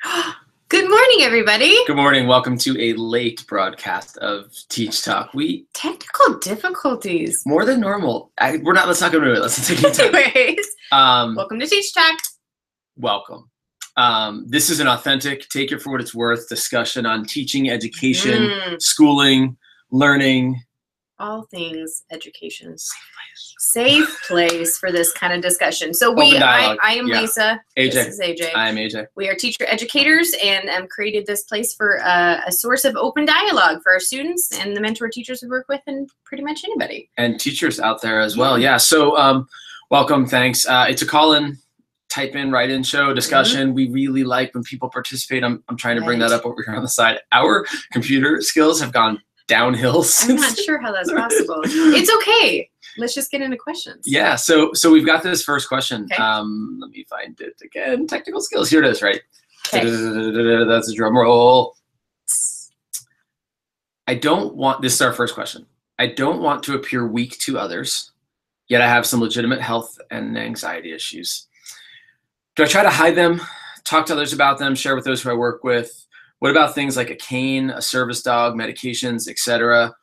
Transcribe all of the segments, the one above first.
Good morning, everybody. Good morning. Welcome to a late broadcast of Teach Talk. Technical difficulties. More than normal. Let's not go into it. Let's take it time. Anyways, welcome to Teach Talk. Welcome. This is an authentic, take it for what it's worth discussion on teaching, education, schooling, learning. All things education. Safe place for this kind of discussion. So I am Lisa. AJ. This is AJ. I am AJ. We are teacher educators and created this place for a source of open dialogue for our students and the mentor teachers we work with and pretty much anybody. And teachers out there as well. Yeah. So welcome. Thanks. It's a call-in, type-in, write-in show discussion. We really like when people participate. I'm trying to bring that up over here on the side. Our computer skills have gone downhill since. I'm not sure how that's possible. It's okay. Let's just get into questions. Yeah, so we've got this first question. Okay. Let me find it again. Technical skills. Here it is, right? Okay. That's a drum roll. This is our first question. I don't want to appear weak to others, yet I have some legitimate health and anxiety issues. Do I try to hide them, talk to others about them, share with those who I work with? What about things like a cane, a service dog, medications, etc.?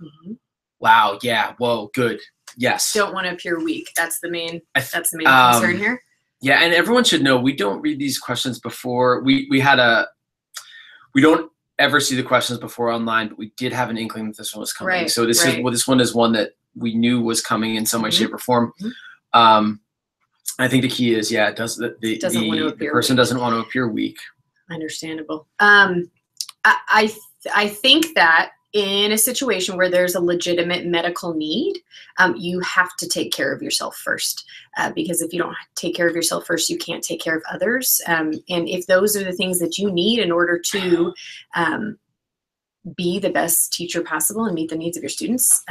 Wow, yeah, whoa, good. Yes. Don't want to appear weak. That's the main concern here. Yeah, and everyone should know we don't read these questions before. We don't ever see the questions before online, but we did have an inkling that this one was coming. Right, so this one is one that we knew was coming in some way, shape, or form. I think the key is, the person doesn't want to appear weak. Understandable. I think that in a situation where there's a legitimate medical need, you have to take care of yourself first, because if you don't take care of yourself first, you can't take care of others. And if those are the things that you need in order to be the best teacher possible and meet the needs of your students,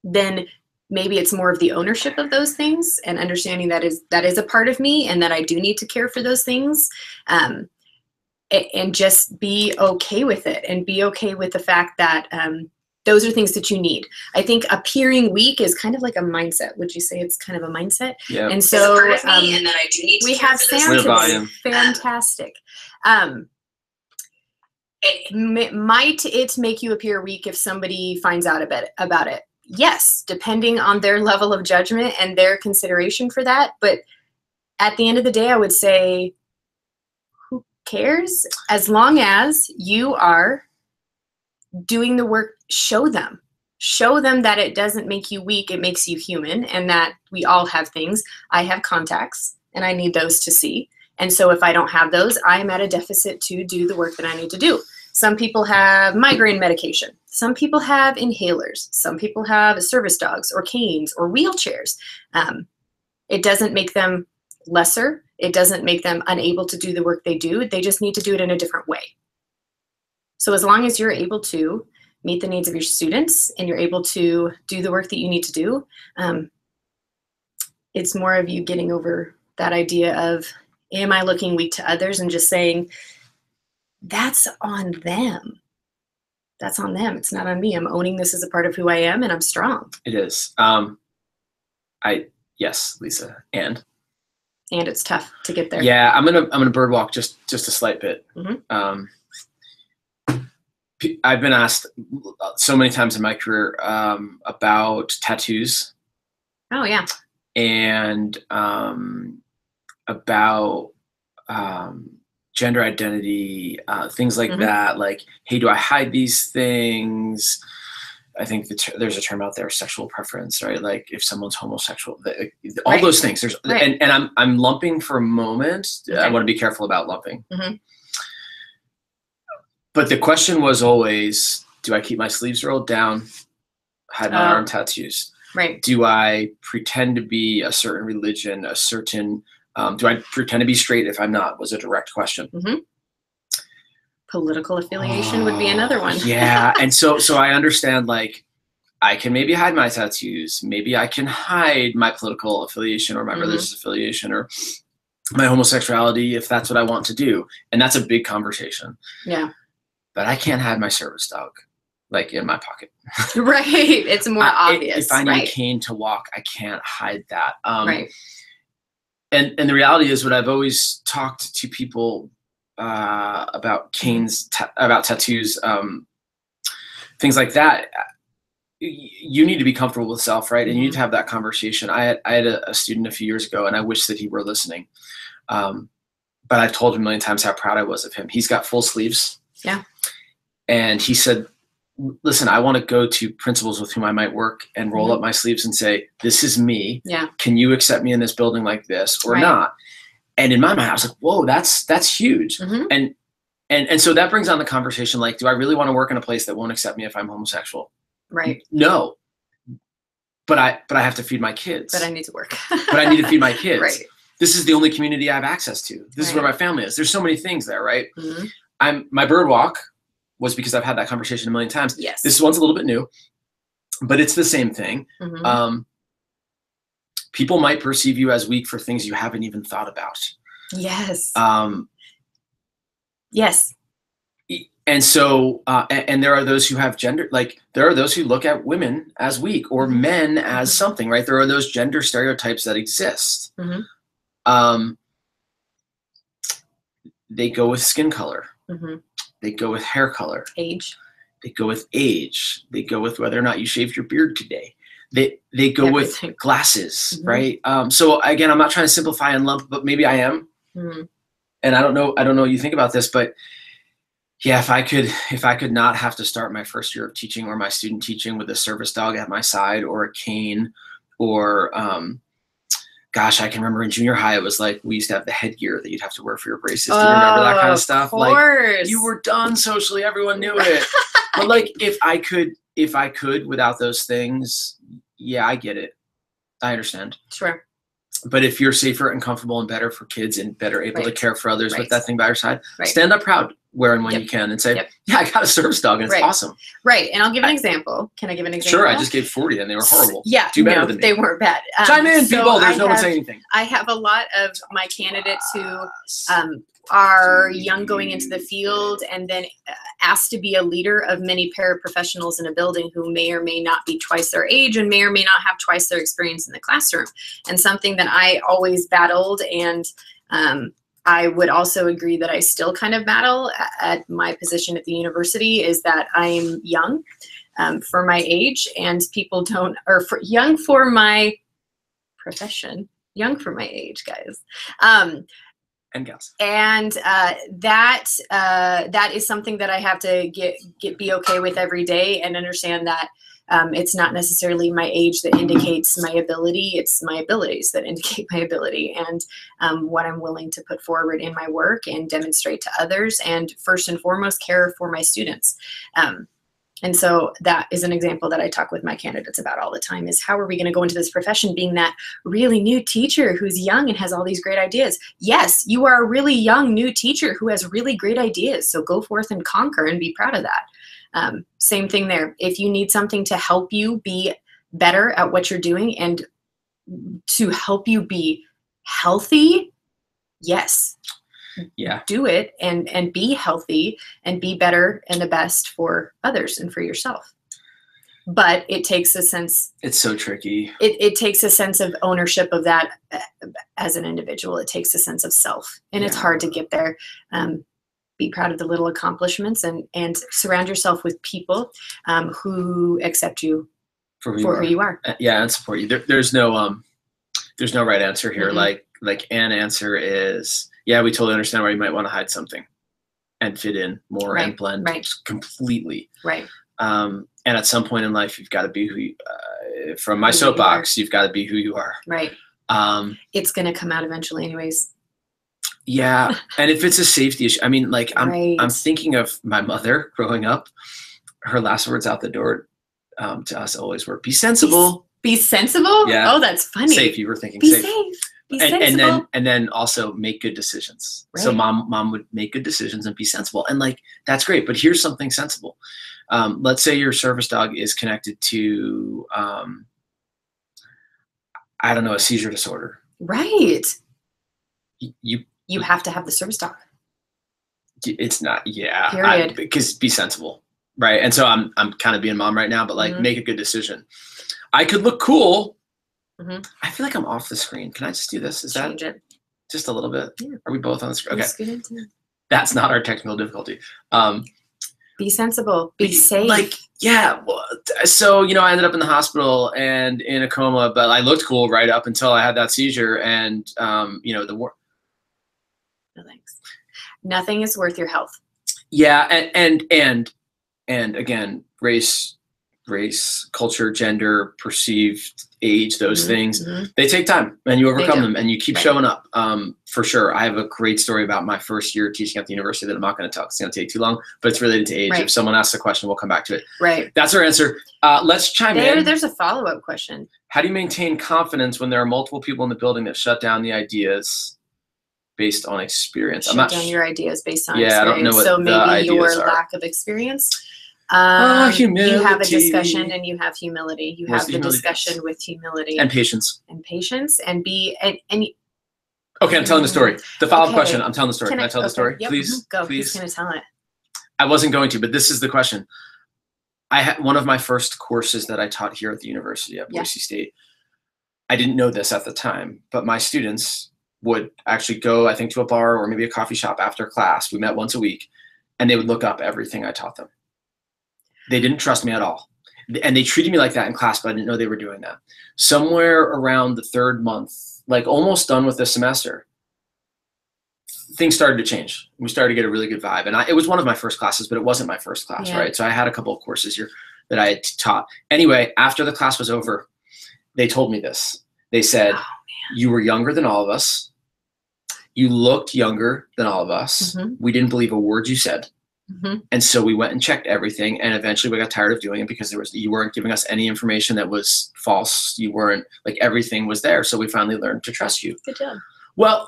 then maybe it's more of the ownership of those things and understanding that is a part of me and that I do need to care for those things. And just be okay with it and be okay with the fact that those are things that you need. I think appearing weak is kind of like a mindset. Would you say it's kind of a mindset? Yeah. And so and that I do need to we have Sam today. Fantastic. Might it make you appear weak if somebody finds out about it? Yes, depending on their level of judgment and their consideration for that. But at the end of the day, I would say, cares? As long as you are doing the work, show them that it doesn't make you weak, it makes you human, and that we all have things. I have contacts and I need those to see, and so if I don't have those, I'm at a deficit to do the work that I need to do. Some people have migraine medication, some people have inhalers, some people have service dogs or canes or wheelchairs. It doesn't make them lesser. It doesn't make them unable to do the work they do. They just need to do it in a different way. So as long as you're able to meet the needs of your students and you're able to do the work that you need to do, it's more of you getting over that idea of, am I looking weak to others, and just saying, that's on them. That's on them. It's not on me. I'm owning this as a part of who I am, and I'm strong. It is. Yes, Lisa. And it's tough to get there. Yeah, I'm gonna birdwalk just a slight bit. I've been asked so many times in my career about tattoos. Oh yeah. And about gender identity, things like that. Like, hey, do I hide these things? I think there's a term out there, sexual preference, right? Like if someone's homosexual, all those things. There's and I'm lumping for a moment. Okay. I want to be careful about lumping. But the question was always, do I keep my sleeves rolled down, hide my arm tattoos? Right. Do I pretend to be a certain religion, a certain? Do I pretend to be straight if I'm not? Was a direct question. Political affiliation would be another one. Yeah, and so I understand, like, I can maybe hide my tattoos, maybe I can hide my political affiliation or my religious affiliation or my homosexuality if that's what I want to do, and that's a big conversation. Yeah. But I can't hide my service dog, like, in my pocket. Right, it's more obvious. If I need a cane to walk, I can't hide that. Right. And the reality is, what I've always talked to people about canes, about tattoos, things like that. You need to be comfortable with self, right? And you need to have that conversation. I had a student a few years ago, and I wish that he were listening. But I've told him a million times how proud I was of him. He's got full sleeves. Yeah. And he said, listen, I want to go to principals with whom I might work and roll up my sleeves and say, this is me. Yeah. Can you accept me in this building like this or not? And in my mind, I was like, whoa, that's huge. And so that brings on the conversation, like, do I really want to work in a place that won't accept me if I'm homosexual? Right. No. But I have to feed my kids. But I need to work. But I need to feed my kids. Right. This is the only community I have access to. This is where my family is. There's so many things there, right? My bird walk was because I've had that conversation a million times. Yes. This one's a little bit new, but it's the same thing. People might perceive you as weak for things you haven't even thought about. Yes. Yes. And so, and there are those who have gender, like there are those who look at women as weak or men as something, right? There are those gender stereotypes that exist. They go with skin color. They go with hair color. Age. They go with age. They go with whether or not you shaved your beard today. They go with glasses, right? So again, I'm not trying to simplify and lump, but maybe I am. And I don't know what you think about this, but yeah, if I could not have to start my first year of teaching or my student teaching with a service dog at my side or a cane or, gosh, I can remember in junior high, it was like, we used to have the headgear that you'd have to wear for your braces. Do you remember that kind of stuff? Like you were done socially. Everyone knew it. But like, if I could without those things, yeah, I get it. I understand. Sure. But if you're safer and comfortable and better for kids and better able to care for others with that thing by your side, stand up proud where and when you can and say, yeah, I got a service dog and it's awesome. Right. And I'll give an example. Can I give an example? Sure. I just gave 40 and they were horrible. Yeah. Too better than me. They weren't bad. Chime in, people. There's no one saying anything. I have a lot of my candidates who are young going into the field and then asked to be a leader of many paraprofessionals in a building who may or may not be twice their age and may or may not have twice their experience in the classroom. And something that I always battled, and I would also agree that I still kind of battle at my position at the university, is that I'm young for my age, and people don't, or young for my profession, young for my age, guys. And gals. And that is something that I have to be okay with every day and understand that it's not necessarily my age that indicates my ability. It's my abilities that indicate my ability, and what I'm willing to put forward in my work and demonstrate to others, and first and foremost, care for my students. And so that is an example that I talk with my candidates about all the time, is how are we going to go into this profession being that really new teacher who's young and has all these great ideas? Yes, you are a really young new teacher who has really great ideas. So go forth and conquer and be proud of that. Same thing there. If you need something to help you be better at what you're doing and to help you be healthy, yes. Yeah. Do it and be healthy and be better and the best for others and for yourself. But it takes a sense. It's so tricky. It takes a sense of ownership of that as an individual. It takes a sense of self, and it's hard to get there. Be proud of the little accomplishments and surround yourself with people who accept you for who you are. Yeah, and support you. There's no right answer here. Like an answer is, yeah, we totally understand why you might want to hide something and fit in more and blend completely. Right. And at some point in life, you've got to be who you, from my soapbox, you've got to be who you are. Right. It's going to come out eventually anyways. Yeah. And if it's a safety issue, I mean, like I'm thinking of my mother growing up, her last words out the door to us always were, be sensible. Be sensible? Yeah. Oh, that's funny. Safe. You were thinking be safe. Be sensible. And then also make good decisions. Right. So mom would make good decisions and be sensible. And like, that's great. But here's something sensible. Let's say your service dog is connected to, I don't know, a seizure disorder. Right. You have to have the service dog. It's not, yeah. Period. Because be sensible. Right. And so I'm kind of being mom right now, but like make a good decision. I could look cool. I feel like I'm off the screen. Can I just do this? Is Change that it. just a little bit? Yeah. Are we both on the screen? Okay. That's not our technical difficulty. Be sensible, be safe. Like, yeah. Well, so, I ended up in the hospital and in a coma, but I looked cool right up until I had that seizure. And, the war. No thanks. Nothing is worth your health. Yeah. And again, race, culture, gender, perceived age, those things, they take time, and you overcome them, and you keep showing up. For sure. I have a great story about my first year teaching at the university that I'm not going to tell. It's going to take too long, but it's related to age. Right. If someone asks a question, we'll come back to it. Right. That's our answer. Let's chime in. There's a follow-up question. How do you maintain confidence when there are multiple people in the building that shut down the idees based on experience? Shut down your ideas based on experience. I don't know what so maybe your are. lack of experience. Humility. You have a discussion and you have humility. You have the discussion with humility and patience. And okay, I'm telling the story. The follow-up question. I'm telling the story. Can I tell the story? Yep. Please. Go. Please. Who's going to tell it? I wasn't going to, but this is the question. I had one of my first courses that I taught here at the university at Boise State. I didn't know this at the time, but my students would actually go, I think, to a bar or maybe a coffee shop after class. We met once a week, and they would look up everything I taught them. They didn't trust me at all. And they treated me like that in class, but I didn't know they were doing that. Somewhere around the third month, like almost done with the semester, things started to change. We started to get a really good vibe. And it was one of my first classes, but it wasn't my first class, right? So I had a couple of courses here that I had taught. Anyway, after the class was over, they told me this. They said, you were younger than all of us. You looked younger than all of us. We didn't believe a word you said. And so we went and checked everything, and eventually we got tired of doing it because you weren't giving us any information that was false. You weren't, like, everything was there. So we finally learned to trust you. Good job. Well,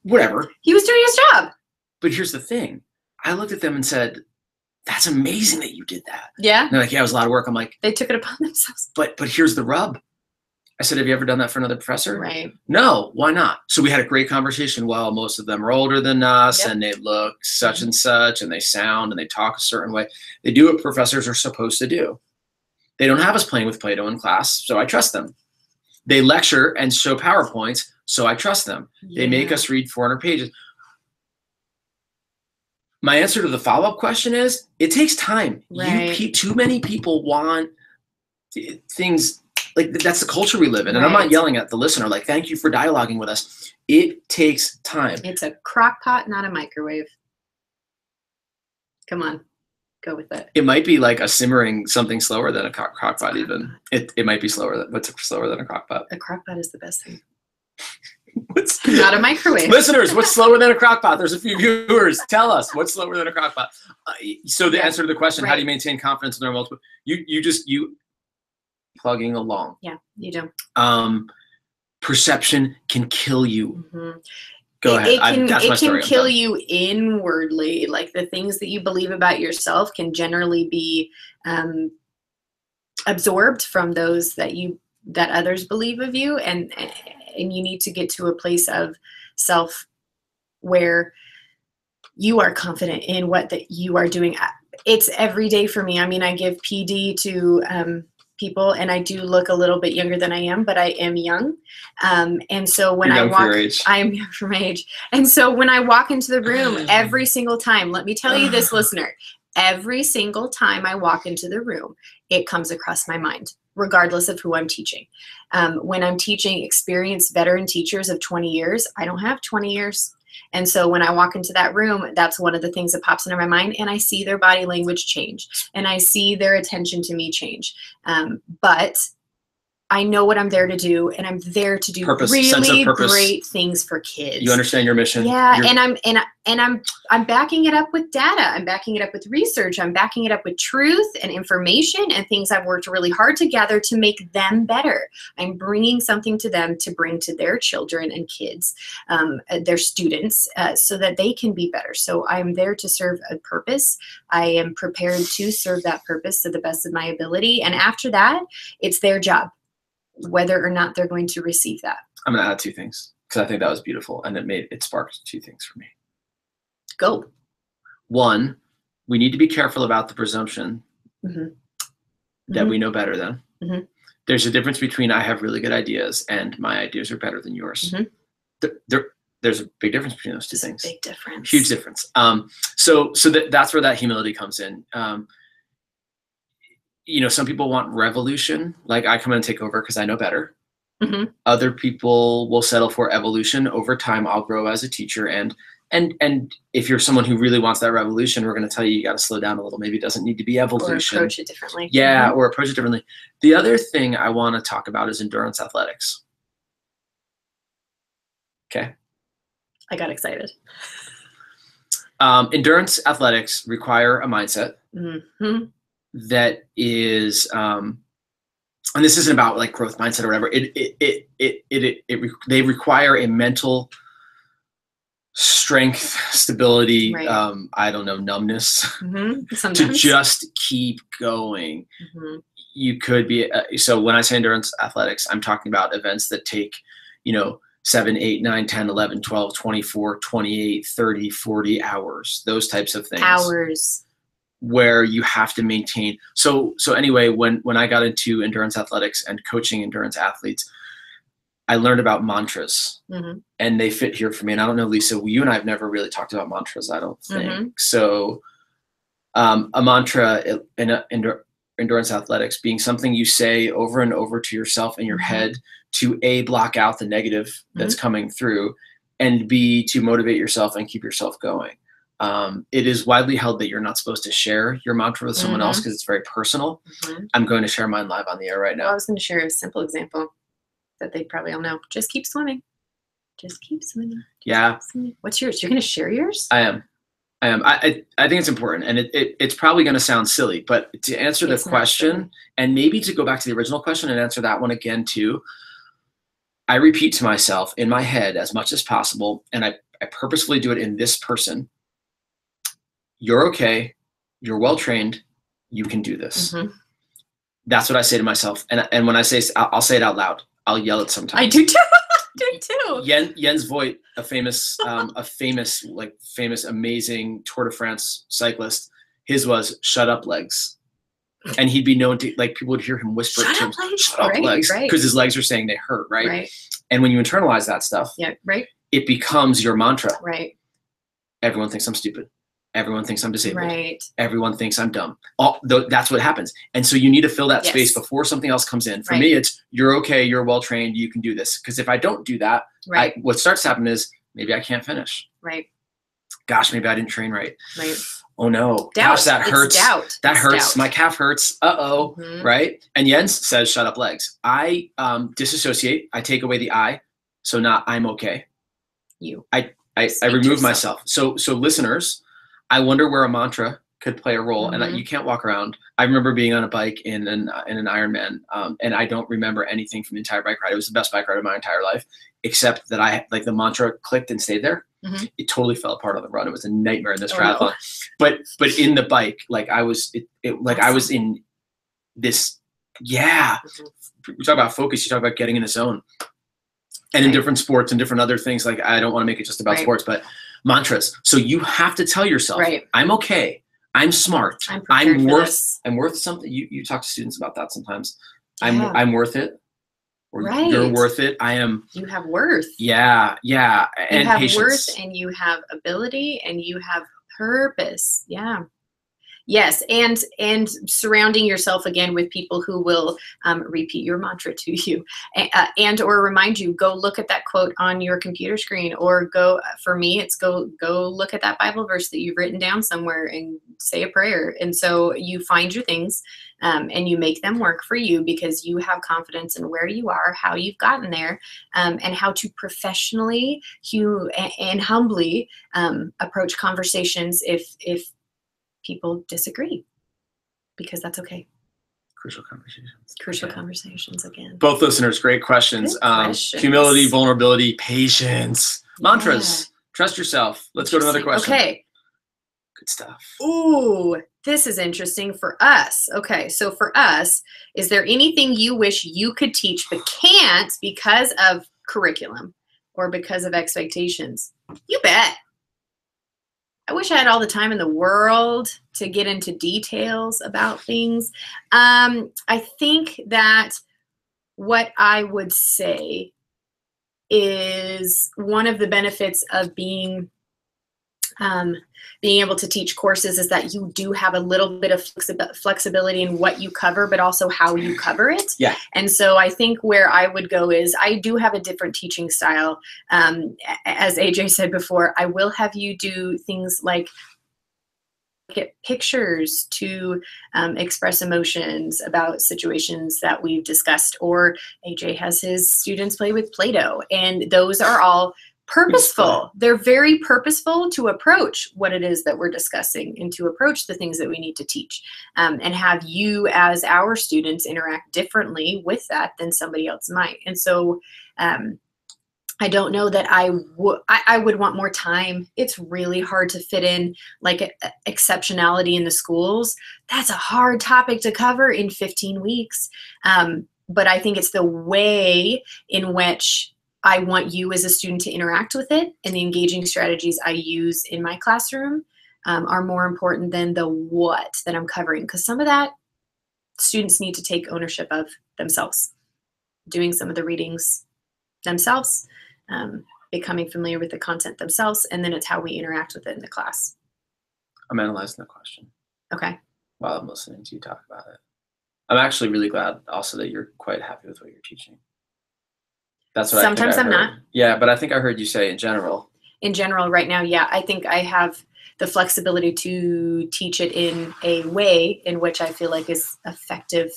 whatever. He was doing his job. But here's the thing. I looked at them and said, that's amazing that you did that. Yeah. And they're like, yeah, it was a lot of work. I'm like, they took it upon themselves. But here's the rub. I said, have you ever done that for another professor? Right. No, why not? So we had a great conversation. Well, most of them are older than us, and they look such and such, and they sound and they talk a certain way. They do what professors are supposed to do. They don't have us playing with Play-Doh in class, so I trust them. They lecture and show PowerPoints, so I trust them. They make us read 400 pages. My answer to the follow-up question is, it takes time. Right. Too many people want things. Like, that's the culture we live in. And I'm not yelling at the listener, like, thank you for dialoguing with us. It takes time. It's a crock pot, not a microwave. Come on. Go with it. It might be like a simmering something slower than a crock pot even. It might be slower than a crock pot. A crock pot is the best thing. Not a microwave. Listeners, what's slower than a crock pot? There's a few viewers. Tell us what's slower than a crock pot. So the answer to the question, how do you maintain confidence in their multiple? You plugging along. Yeah, you do. Perception can kill you. Go ahead. It can kill you inwardly. Like, the things that you believe about yourself can generally be absorbed from those that others believe of you, and you need to get to a place of self where you are confident in what that you are doing. It's every day for me. I mean, I give PD to people, and I do look a little bit younger than I am, but I am young. And so when I walk, I am young for my age. And so when I walk into the room, every single time, let me tell you this, listener, every single time I walk into the room, it comes across my mind, regardless of who I'm teaching. When I'm teaching experienced veteran teachers of 20 years, I don't have 20 years. And so when I walk into that room, that's one of the things that pops into my mind, and I see their body language change, and I see their attention to me change. But I know what I'm there to do, and I'm there to do really great things for kids. You understand your mission. Yeah, I'm backing it up with data. I'm backing it up with research. I'm backing it up with truth and information and things I've worked really hard to gather to make them better. I'm bringing something to them to bring to their children and kids, their students, so that they can be better. So I'm there to serve a purpose. I am prepared to serve that purpose to the best of my ability. And after that, it's their job, whether or not they're going to receive that. I'm going to add two things because I think that was beautiful, and it sparked two things for me. Go. One, we need to be careful about the presumption that we know better than. There's a difference between I have really good ideas and my ideas are better than yours. there's a big difference between those two It's a things. big difference. Huge difference. So that's where that humility comes in. Some people want revolution. Like, I come in and take over because I know better. Mm-hmm. Other people will settle for evolution. Over time, I'll grow as a teacher. And if you're someone who really wants that revolution, we're going to tell you got to slow down a little. Maybe it doesn't need to be evolution. Or approach it differently. Yeah, Mm-hmm. or approach it differently. The other thing I want to talk about is endurance athletics. Okay. I got excited. Endurance athletics require a mindset Mm-hmm. that is, and this isn't about like growth mindset or whatever. They require a mental strength, stability, Right. I don't know, numbness Mm-hmm. to just keep going. Mm-hmm. You could be, so when I say endurance athletics, I'm talking about events that take, 7, 8, 9, 10, 11, 12, 24, 28, 30, 40 hours, those types of things. Hours. Where you have to maintain. So anyway, when I got into endurance athletics and coaching endurance athletes, I learned about mantras, mm-hmm. and they fit here for me. And I don't know, Lisa, you and I have never really talked about mantras, I don't think. Mm-hmm. So a mantra in endurance athletics being something you say over and over to yourself in your mm-hmm. head to A, block out the negative that's mm-hmm. coming through, and B, to motivate yourself and keep yourself going. It is widely held that you're not supposed to share your mantra with someone mm-hmm. else because it's very personal. Mm-hmm. I'm going to share mine live on the air right now. Well, I was going to share a simple example that they probably all know. Just keep swimming. Just keep swimming. Yeah. Keep swimming. What's yours? You're going to share yours? I am. I think it's important, and it's probably going to sound silly, but to answer the question, and maybe to go back to the original question and answer that one again too, I repeat to myself in my head as much as possible, and I purposefully do it in this person. You're okay. You're well trained. You can do this. Mm-hmm. That's what I say to myself, and when I say, I'll say it out loud. I'll yell it sometimes. I do too. Jens Voigt, a famous, amazing Tour de France cyclist. His was "Shut up, legs," and he'd be known to, like, people would hear him whisper to him, "Shut up, legs," because his legs are saying they hurt, right? Right. And when you internalize that stuff, yeah, right, it becomes your mantra. Right. Everyone thinks I'm stupid. Everyone thinks I'm disabled. Right. Everyone thinks I'm dumb. That's what happens. And so you need to fill that space before something else comes in. For me, it's you're okay, you're well trained, you can do this. Because if I don't do that, what starts to happen is maybe I can't finish. Right. Gosh, maybe I didn't train right. Right. Oh no. Doubt. Gosh, that hurts. Doubt. That hurts. My calf hurts. Uh-oh. Mm-hmm. Right? And Jens says, shut up, legs. I disassociate. I take away the I. So not I'm okay. I remove myself. So listeners, I wonder where a mantra could play a role. Mm-hmm. And you can't walk around. I remember being on a bike in an Ironman, and I don't remember anything from the entire bike ride. It was the best bike ride of my entire life, except that the mantra clicked and stayed there. Mm-hmm. It totally fell apart on the run. It was a nightmare in this triathlon. No. But in the bike, I was I was in this. Yeah, we talk about focus. You talk about getting in the zone. And in different sports and different other things, I don't want to make it just about sports, but mantras. So you have to tell yourself, I'm okay. I'm smart. I'm worth something. You talk to students about that sometimes. Yeah. I'm worth it. Or you're worth it. I am. You have worth. Yeah. Yeah. You have patience. Worth, and you have ability, and you have purpose. Yeah. Yes, and surrounding yourself again with people who will repeat your mantra to you, and or remind you. Go look at that quote on your computer screen, or go. For me, it's go look at that Bible verse that you've written down somewhere and say a prayer. And so you find your things, and you make them work for you because you have confidence in where you are, how you've gotten there, and how to professionally and humbly approach conversations if people disagree, because that's okay. Crucial conversations. Crucial conversations again. Both listeners, great questions. Humility, vulnerability, patience, mantras. Trust yourself. Let's go to another question. Okay. Good stuff. Ooh, this is interesting for us. Okay, so for us, is there anything you wish you could teach but can't because of curriculum or because of expectations? You bet. I wish I had all the time in the world to get into details about things. I think that what I would say is one of the benefits of being able to teach courses is that you do have a little bit of flexibility in what you cover, but also how you cover it. Yeah. And so I think where I would go is I do have a different teaching style. As AJ said before, I will have you do things like get pictures to express emotions about situations that we've discussed, or AJ has his students play with Play-Doh, and those are all purposeful. They're very purposeful to approach what it is that we're discussing and to approach the things that we need to teach, and have you as our students interact differently with that than somebody else might. And so I don't know that I would want more time. It's really hard to fit in like exceptionality in the schools. That's a hard topic to cover in 15 weeks. But I think it's the way in which I want you as a student to interact with it, and the engaging strategies I use in my classroom are more important than the what that I'm covering, because some of that students need to take ownership of themselves, doing some of the readings themselves, becoming familiar with the content themselves, and then it's how we interact with it in the class. I'm analyzing the question. Okay. While I'm listening to you talk about it. I'm actually really glad also that you're quite happy with what you're teaching. That's what sometimes I think I'm not. Yeah, but I think I heard you say in general. In general, right now, yeah, I think I have the flexibility to teach it in a way in which I feel like is effective.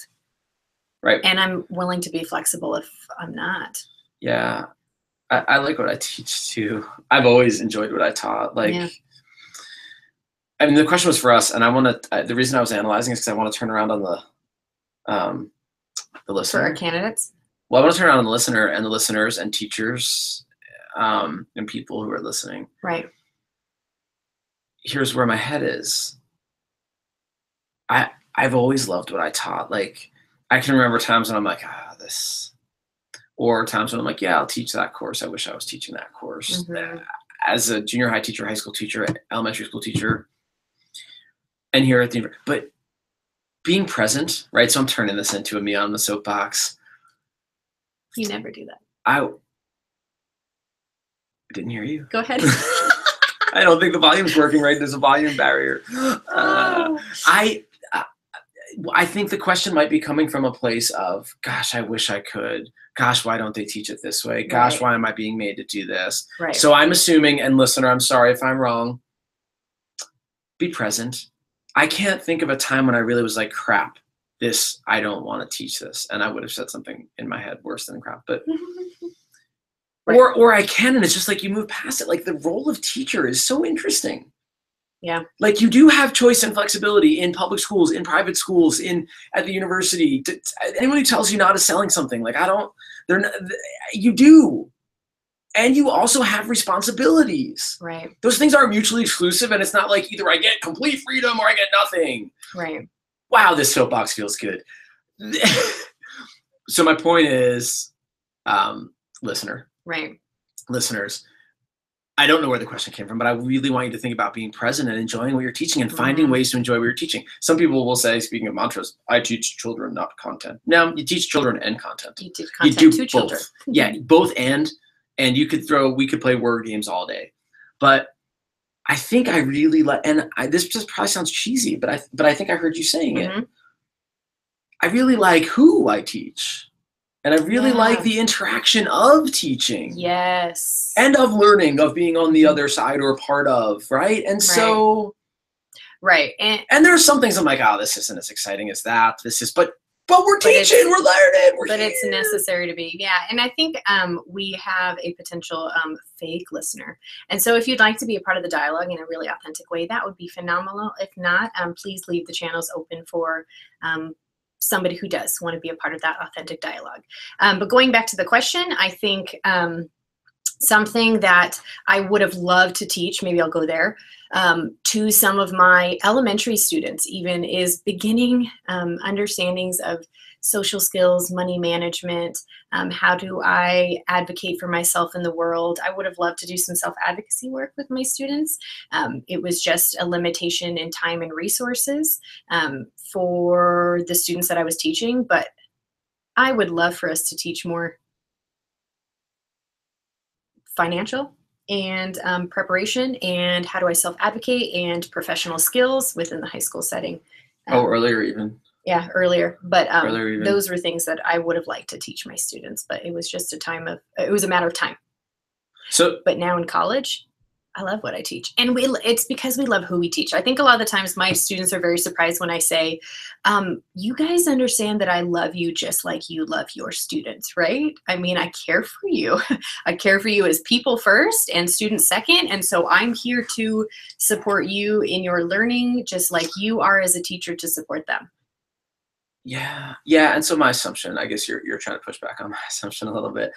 Right. And I'm willing to be flexible if I'm not. Yeah. I like what I teach too. I've always enjoyed what I taught. Like, yeah. I mean, the question was for us, and I want to. The reason I was analyzing is because I want to turn around on the listener. For our candidates. Well, I want to turn around on the listener and the listeners and teachers, and people who are listening. Right. Here's where my head is. I've always loved what I taught. Like, I can remember times when I'm like, this. Or times when I'm like, yeah, I'll teach that course. I wish I was teaching that course. Mm-hmm. As a junior high teacher, high school teacher, elementary school teacher, and here at the university. But being present, right? So I'm turning this into a me on the soapbox. You never do that. I didn't hear you. Go ahead. I don't think the volume's working right. There's a volume barrier. I think the question might be coming from a place of, gosh, I wish I could. Gosh, why don't they teach it this way? Gosh, right. Why am I being made to do this? Right. So I'm assuming, and listener, I'm sorry if I'm wrong, be present. I can't think of a time when I really was like, crap, I don't want to teach this. And I would have said something in my head worse than crap. But right. or I can, and it's just like you move past it. Like the role of teacher is so interesting. Yeah. Like you do have choice and flexibility in public schools, in private schools, at the university. Anyone who tells you not is selling something. Like you do. And you also have responsibilities. Right. Those things aren't mutually exclusive, and it's not like either I get complete freedom or I get nothing. Right. Wow, this soapbox feels good. So my point is, listener. Right. Listeners, I don't know where the question came from, but I really want you to think about being present and enjoying what you're teaching and finding ways to enjoy what you're teaching. Some people will say, speaking of mantras, I teach children, not content. No, you teach children and content. You teach content to children. Yeah, both and we could play word games all day. But I think I really this just probably sounds cheesy, but I think I heard you saying it. I really like who I teach. And I really like the interaction of teaching. Yes. And of learning, of being on the other side or part of, right? And so. Right. And there are some things I'm like, this isn't as exciting as that. But we're teaching, we're learning, but here. It's necessary to be. Yeah. And I think we have a potential fake listener. And so if you'd like to be a part of the dialogue in a really authentic way, that would be phenomenal. If not, please leave the channels open for somebody who does want to be a part of that authentic dialogue. But going back to the question, I think something that I would have loved to teach, maybe I'll go there, to some of my elementary students even, is beginning understandings of social skills, money management, how do I advocate for myself in the world. I would have loved to do some self-advocacy work with my students. It was just a limitation in time and resources for the students that I was teaching, but I would love for us to teach more financial and preparation, and how do I self-advocate, and professional skills within the high school setting. Earlier even. Yeah, earlier. But Earlier even. those were things that I would have liked to teach my students, but it was just it was a matter of time. But now in college, I love what I teach. And it's because we love who we teach. I think a lot of the times my students are very surprised when I say, you guys understand that I love you just like you love your students, right? I mean, I care for you. I care for you as people first and students second. And so I'm here to support you in your learning, just like you are as a teacher to support them. Yeah. And so my assumption, I guess you're trying to push back on my assumption a little bit.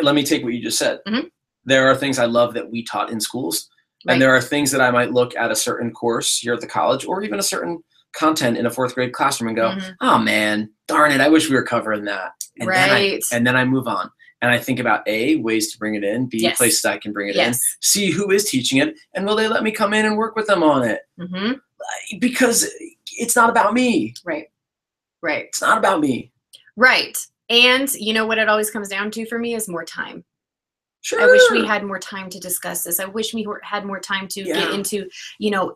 Let me take what you just said. Mm-hmm. There are things I love that we taught in schools. Right. And there are things that I might look at a certain course here at the college, or even a certain content in a 4th grade classroom and go, oh man, darn it, I wish we were covering that. And then I move on. And I think about A, ways to bring it in, B, places I can bring it in, C, who is teaching it, and will they let me come in and work with them on it? Because it's not about me. Right. It's not about me. Right. And you know what it always comes down to for me is more time. Sure. I wish we had more time to discuss this. I wish we had more time to get into,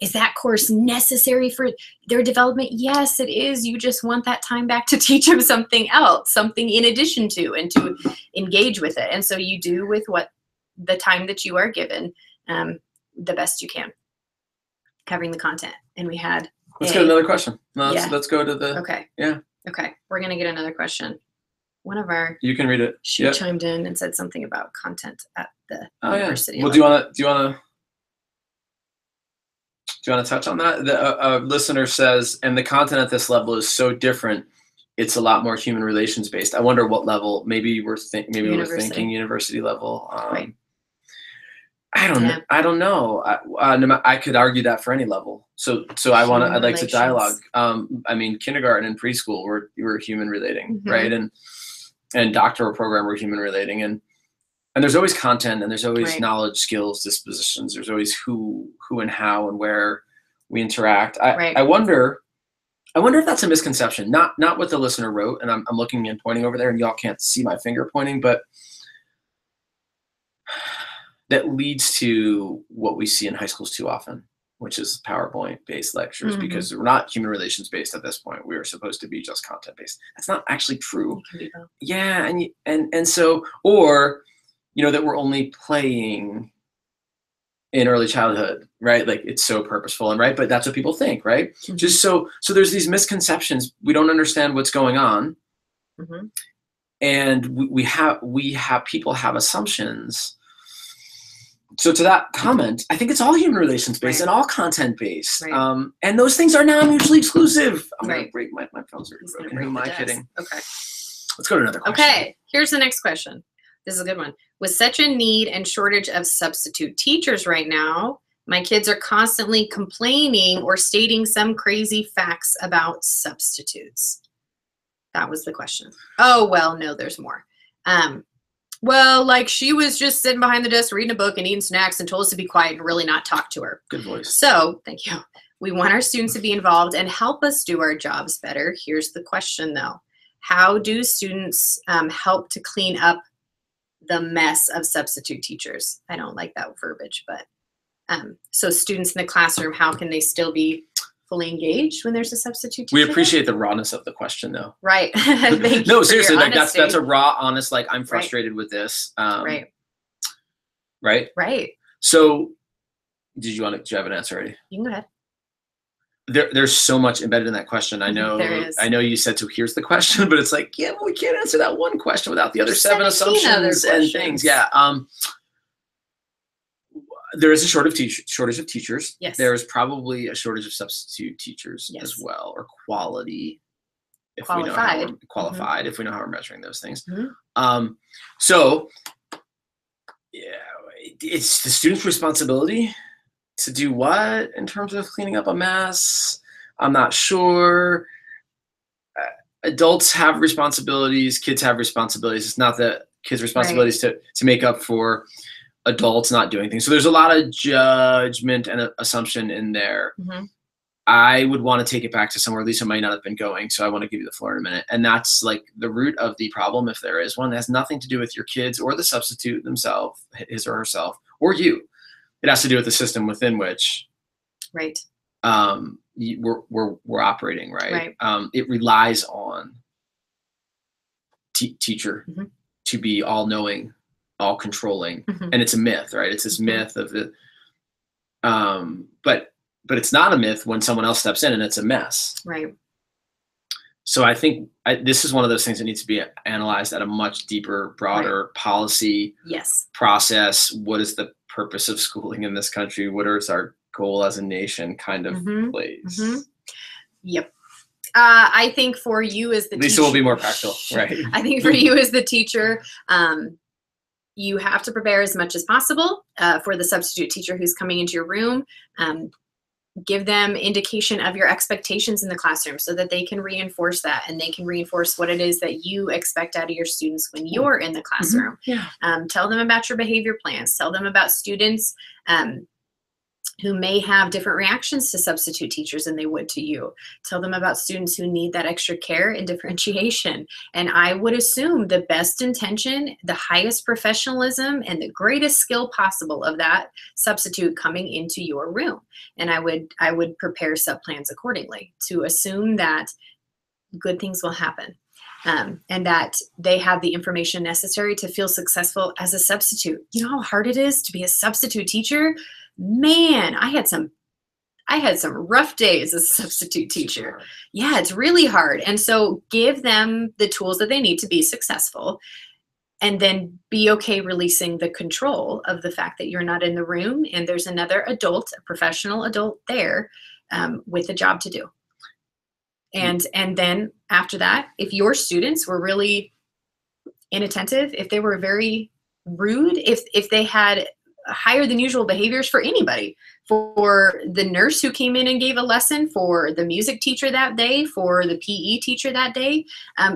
is that course necessary for their development? Yes, it is. You just want that time back to teach them something else, something in addition to, and to engage with it. And so you do with what the time that you are given, the best you can, covering the content. And we had. Let's go to another question. Let's go to the. Okay. Yeah. Okay. We're going to get another question. One of our you can read it. She chimed in and said something about content at the university. Yeah. Well, do you want to touch on that? The listener says, and the content at this level is so different. It's a lot more human relations based. I wonder what level. Maybe we're thinking university level. Right. I don't know. I could argue that for any level. So I'd like to dialogue. I mean, kindergarten and preschool we're human relating, right? And doctoral program we're human relating, and there's always content, and there's always knowledge, skills, dispositions. There's always who and how and where we interact. I wonder if that's a misconception. Not what the listener wrote, and I'm looking and pointing over there, and y'all can't see my finger pointing, but that leads to what we see in high schools too often, which is PowerPoint-based lectures, because we're not human relations-based at this point. We are supposed to be just content-based. That's not actually true. Yeah, and so, or, that we're only playing in early childhood, right? Like it's so purposeful and right, but that's what people think, right? Just so there's these misconceptions. We don't understand what's going on, and we have people have assumptions. So to that comment, I think it's all human relations based and all content based. And those things are not mutually exclusive. I'm going to break my phone's already broken. Who am I kidding? Okay. Let's go to another question. Okay. Here's the next question. This is a good one. With such a need and shortage of substitute teachers right now, my kids are constantly complaining or stating some crazy facts about substitutes. That was the question. Oh, well, no, there's more. Well, like she was just sitting behind the desk reading a book and eating snacks and told us to be quiet and really not talk to her. Good voice. So, thank you. We want our students to be involved and help us do our jobs better. Here's the question, though. How do students help to clean up the mess of substitute teachers? I don't like that verbiage, but so students in the classroom, how can they still be fully engaged when there's a substitute teacher? We appreciate the rawness of the question, though. Right. No, seriously, like that's a raw, honest, like I'm frustrated with this. Right. So do you have an answer already? You can go ahead. There's so much embedded in that question. I know you said, so here's the question, but it's like, well, we can't answer that one question without the other 7 assumptions and things. Yeah. There is a shortage of teachers. Yes. There's probably a shortage of substitute teachers as well, or quality. Qualified. If we know how we're measuring those things. So it's the student's responsibility to do what in terms of cleaning up a mess? I'm not sure. Adults have responsibilities. Kids have responsibilities. It's not that kids' responsibilities to make up for adults not doing things. So there's a lot of judgment and assumption in there. I would want to take it back to somewhere Lisa might not have been going. So I want to give you the floor in a minute. And that's like the root of the problem, if there is one. That has nothing to do with your kids or the substitute themselves, his or herself, or you. It has to do with the system within which right. We're operating, right? It relies on teacher to be all knowing, all controlling, and it's a myth, right? It's this myth of the, but it's not a myth when someone else steps in and it's a mess, right? So I think this is one of those things that needs to be analyzed at a much deeper, broader policy process. What is the purpose of schooling in this country? What is our goal as a nation kind of place? Yep. I think for you as the Lisa teacher, will be more practical, right? I think for you as the teacher, you have to prepare as much as possible for the substitute teacher who's coming into your room. Give them indication of your expectations in the classroom so that they can reinforce that, and they can reinforce what it is that you expect out of your students when you're in the classroom. Tell them about your behavior plans. Tell them about students who may have different reactions to substitute teachers than they would to you. Tell them about students who need that extra care and differentiation. And I would assume the best intention, the highest professionalism, and the greatest skill possible of that substitute coming into your room. And I would prepare sub-plans accordingly to assume that good things will happen. And that they have the information necessary to feel successful as a substitute. You know how hard it is to be a substitute teacher? Man, I had some rough days as a substitute teacher. Yeah, it's really hard. And so give them the tools that they need to be successful, and then be okay releasing the control of the fact that you're not in the room and there's another adult, a professional adult there with a job to do. And then after that, if your students were really inattentive, if they were very rude, if they had higher than usual behaviors for anybody, for the nurse who came in and gave a lesson, for the music teacher that day, for the PE teacher that day,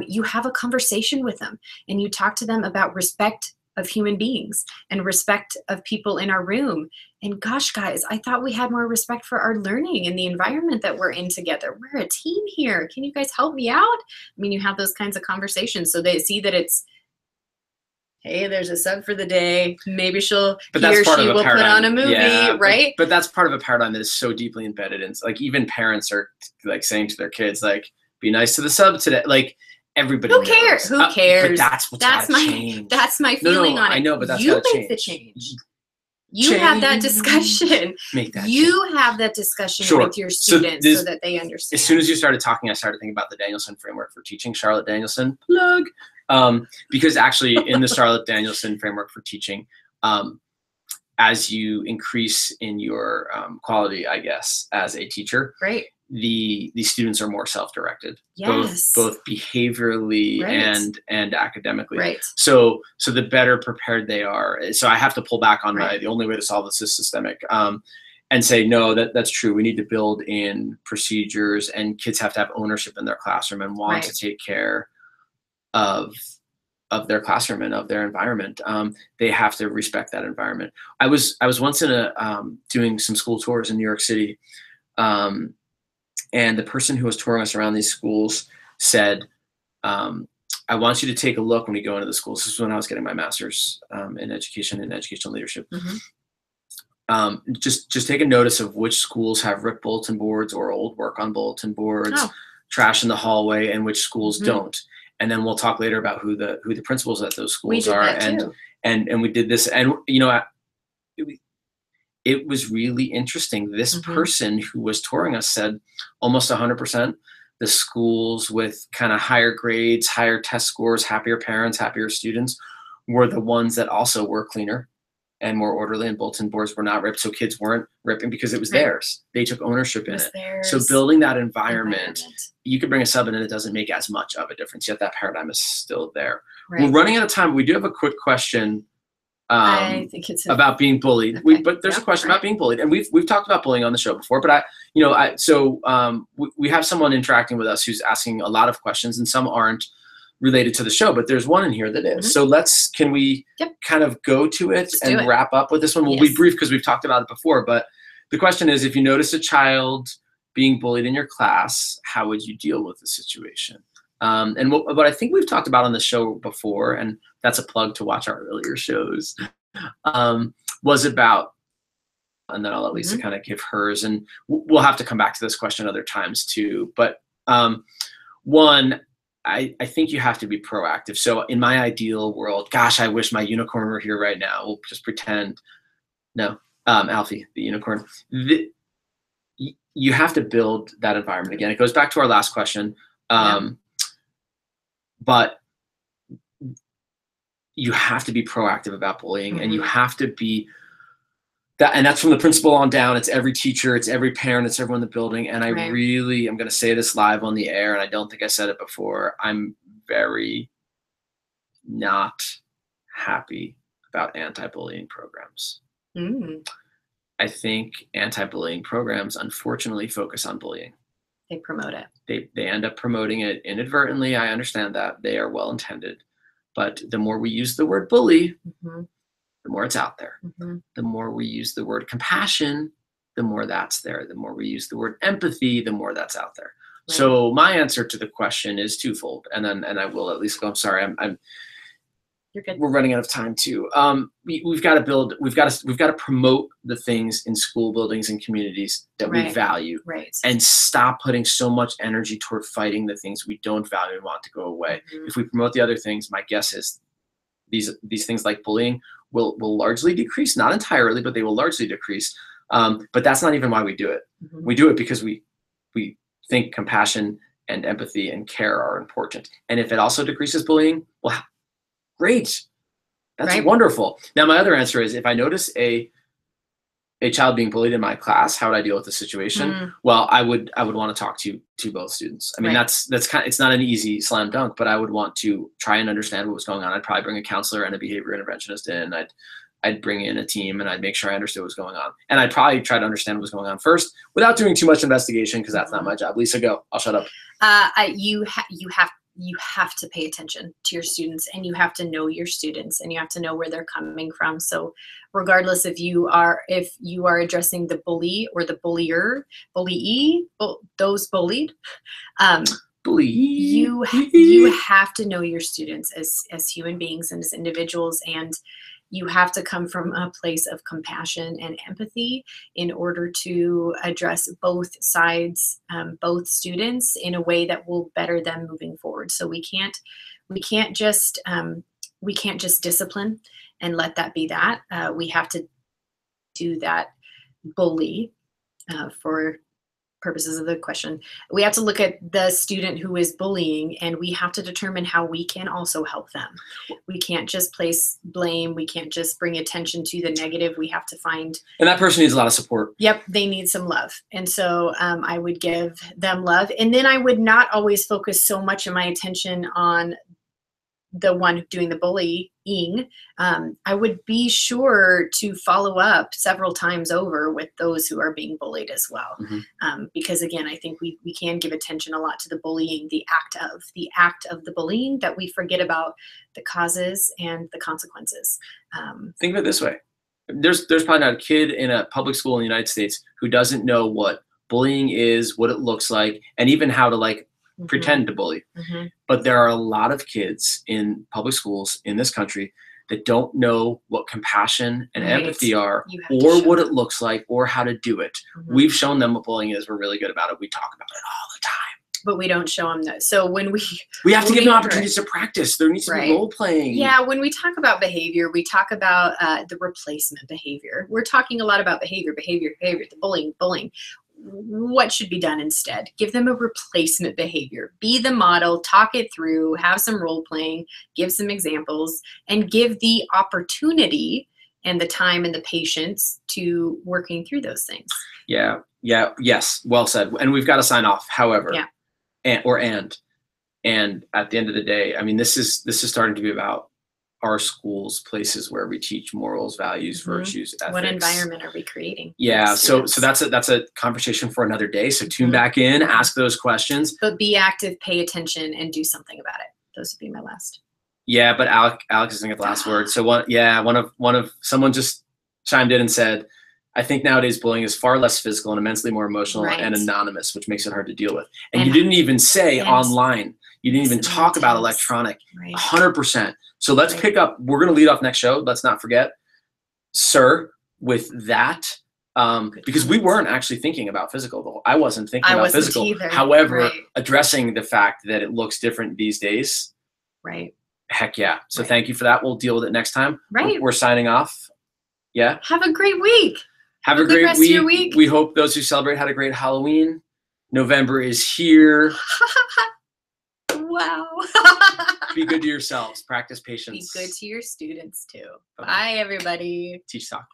you have a conversation with them and you talk to them about respect of human beings and respect of people in our room. And gosh, guys, I thought we had more respect for our learning and the environment that we're in together. We're a team here. Can you guys help me out? I mean, you have those kinds of conversations so they see that it's, hey, there's a sub for the day. Maybe he or she will put on a movie, right? But that's part of a paradigm that is so deeply embedded in, like, even parents are like saying to their kids, like, be nice to the sub today. Like, everybody Who cares? Who cares? But that's my feeling on it. I know, but that's you gotta make the change. You have that discussion. Have that discussion with your students so that they understand. As soon as you started talking, I started thinking about the Danielson framework for teaching. Charlotte Danielson, plug. Because actually in the Charlotte Danielson framework for teaching, as you increase in your quality, I guess, as a teacher, right, the students are more self-directed, yes, both behaviorally right, and academically. Right. So the better prepared they are. So I have to pull back on the only way to solve this is systemic. And say, no, that's true. We need to build in procedures, and kids have to have ownership in their classroom and want to take care of their classroom and of their environment. They have to respect that environment. I was once in doing some school tours in New York City, and the person who was touring us around these schools said, I want you to take a look when we go into the schools. This is when I was getting my master's in education and educational leadership. Just take a notice of which schools have ripped bulletin boards or old work on bulletin boards, trash in the hallway, and which schools don't. And then we'll talk later about who the principals at those schools are. And we did this, and it was really interesting. This person who was touring us said almost 100% the schools with kind of higher grades, higher test scores, happier parents, happier students were the ones that also were cleaner and more orderly, and bulletin boards were not ripped. So kids weren't ripping because it was theirs. They took ownership in it. So building that environment, you could bring a sub in and it doesn't make as much of a difference, yet that paradigm is still there. We're running out of time. We do have a quick question I think it's about being bullied. But there's a question about being bullied, and we've talked about bullying on the show before. But we have someone interacting with us who's asking a lot of questions, and some aren't related to the show, but there's one in here that is. So can we kind of go to it and wrap up with this one? We'll be brief because we've talked about it before, but the question is, if you notice a child being bullied in your class, how would you deal with the situation? And what I think we've talked about on the show before, and that's a plug to watch our earlier shows, was about, and then I'll let Lisa kind of give hers, and we'll have to come back to this question other times too. But one, I think you have to be proactive. So in my ideal world, gosh, I wish my unicorn were here right now. We'll just pretend. No, Alfie, the unicorn. You have to build that environment. Again, it goes back to our last question. But you have to be proactive about bullying, and you have to be that, and that's from the principal on down. It's every teacher, it's every parent, it's everyone in the building. And I really, I'm going to say this live on the air, and I don't think I said it before. I'm very not happy about anti-bullying programs. I think anti-bullying programs, unfortunately, focus on bullying. They promote it. They end up promoting it inadvertently. I understand that. They are well-intended. But the more we use the word bully, the more it's out there. The more we use the word compassion, the more that's there. The more we use the word empathy, the more that's out there. Right. So my answer to the question is twofold. And I will at least go, I'm sorry, You're good. We're running out of time too. We've got to promote the things in school buildings and communities that we value, and stop putting so much energy toward fighting the things we don't value and want to go away. If we promote the other things, my guess is these things like bullying will largely decrease, not entirely, but they will largely decrease. But that's not even why we do it. We do it because we think compassion and empathy and care are important. And if it also decreases bullying, well, great. That's wonderful. Now, my other answer is, if I notice a child being bullied in my class, how would I deal with the situation? Well, I would want to talk to both students. I mean, that's kind of, it's not an easy slam dunk, but I would want to try and understand what was going on. I'd probably bring a counselor and a behavior interventionist in. I'd bring in a team, and I'd make sure I understood what was going on. And I'd probably try to understand what was going on first without doing too much investigation, because that's not my job. Lisa, go. I'll shut up. You have to pay attention to your students, and you have to know your students, and you have to know where they're coming from. So regardless if you are addressing the bully or the bullier, those bullied, you have to know your students as human beings and as individuals, and you have to come from a place of compassion and empathy in order to address both sides, both students, in a way that will better them moving forward. So we can't just discipline and let that be that. We have to do that bully for purposes of the question. We have to look at the student who is bullying, and we have to determine how we can also help them. We can't just place blame. We can't just bring attention to the negative. We have to find. And that person needs a lot of support. Yep, they need some love. And so I would give them love. And then I would not always focus so much of my attention on the one doing the bullying. I would be sure to follow up several times over with those who are being bullied as well. Because again, I think we can give attention a lot to the bullying, the act of the bullying, that we forget about the causes and the consequences. Think of it this way. There's probably not a kid in a public school in the United States who doesn't know what bullying is, what it looks like, and even how to pretend to bully. But there are a lot of kids in public schools in this country that don't know what compassion and empathy are, or what it looks like, or how to do it. We've shown them what bullying is. We're really good about it. We talk about it all the time. But we don't show them that. So when we have to give them opportunities to practice. There needs to be role playing. Yeah, when we talk about behavior, we talk about the replacement behavior. We're talking a lot about behavior, the bullying. What should be done instead? Give them a replacement behavior. Be the model, talk it through, have some role playing, give some examples, and give the opportunity and the time and the patience to working through those things. Yes, well said. And we've got to sign off, however. And at the end of the day, I mean, this is starting to be about our schools, places where we teach morals, values, virtues, ethics. What environment are we creating? Yeah, so that's a conversation for another day. So tune back in, ask those questions. But be active, pay attention, and do something about it. Those would be my last. Yeah, but Alex is gonna get the last word. So someone just chimed in and said, I think nowadays bullying is far less physical and immensely more emotional and anonymous, which makes it hard to deal with. And you didn't even say online. You didn't even talk about electronic. 100%. So let's pick up. We're going to lead off next show. Let's not forget, sir, with that. Because we weren't actually thinking about physical, though. I wasn't thinking about physical. Either. However, addressing the fact that it looks different these days. Right. Heck yeah. So thank you for that. We'll deal with it next time. Right. We're signing off. Yeah. Have a great week. Have a great rest of your week. We hope those who celebrate had a great Halloween. November is here. Wow. Be good to yourselves. Practice patience. Be good to your students too. Bye, everybody. Teach talk.